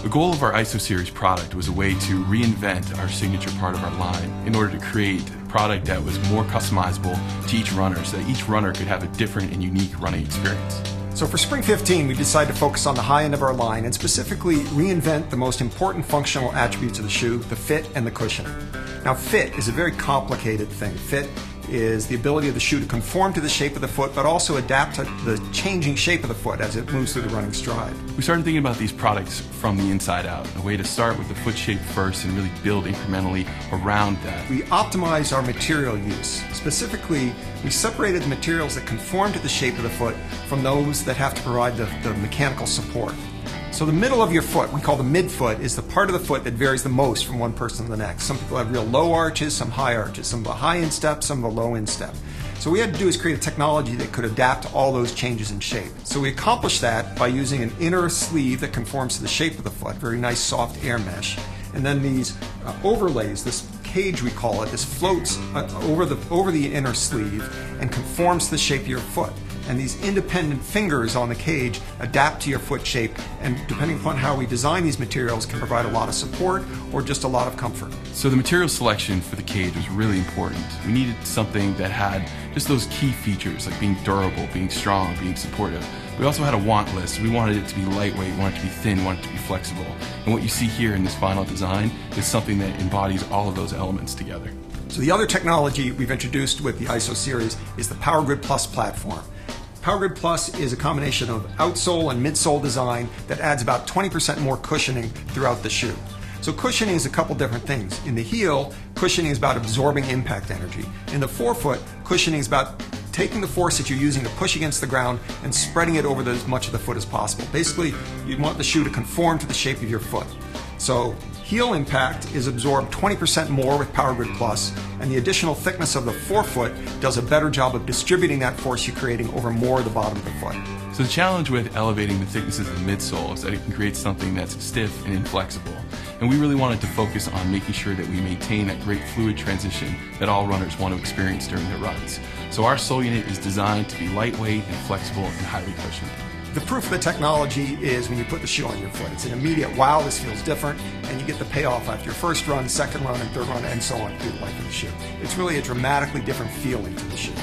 The goal of our ISOSeries product was a way to reinvent our signature part of our line in order to create a product that was more customizable to each runner so that each runner could have a different and unique running experience. So for Spring 15, we decided to focus on the high end of our line and specifically reinvent the most important functional attributes of the shoe, the fit and the cushioning. Now fit is a very complicated thing. Fit is the ability of the shoe to conform to the shape of the foot, but also adapt to the changing shape of the foot as it moves through the running stride. We started thinking about these products from the inside out, a way to start with the foot shape first and really build incrementally around that. We optimized our material use. Specifically, we separated the materials that conform to the shape of the foot from those that have to provide the mechanical support. So the middle of your foot, we call the midfoot, is the part of the foot that varies the most from one person to the next. Some people have real low arches, some high arches, some of a high instep, some of a low instep. So what we had to do is create a technology that could adapt to all those changes in shape. So we accomplished that by using an inner sleeve that conforms to the shape of the foot, very nice soft air mesh. And then these overlays, this cage we call it, this floats over the inner sleeve and conforms to the shape of your foot. And these independent fingers on the cage adapt to your foot shape, and depending upon how we design these materials can provide a lot of support or just a lot of comfort. So the material selection for the cage was really important. We needed something that had just those key features like being durable, being strong, being supportive. We also had a want list. We wanted it to be lightweight, we wanted it to be thin, we wanted it to be flexible. And what you see here in this final design is something that embodies all of those elements together. So the other technology we've introduced with the ISOSeries is the PowerGrid Plus platform. PowerGrid Plus is a combination of outsole and midsole design that adds about 20% more cushioning throughout the shoe. So cushioning is a couple different things. In the heel, cushioning is about absorbing impact energy. In the forefoot, cushioning is about taking the force that you're using to push against the ground and spreading it over as much of the foot as possible. Basically, you want the shoe to conform to the shape of your foot. So heel impact is absorbed 20% more with PowerGrid Plus, and the additional thickness of the forefoot does a better job of distributing that force you're creating over more of the bottom of the foot. So the challenge with elevating the thicknesses of the midsole is that it can create something that's stiff and inflexible. And we really wanted to focus on making sure that we maintain that great fluid transition that all runners want to experience during their runs. So our sole unit is designed to be lightweight and flexible and highly cushioned. The proof of the technology is when you put the shoe on your foot. It's an immediate, wow, this feels different, and you get the payoff after your first run, second run, and third run, and so on through the life of the shoe. It's really a dramatically different feeling to the shoe.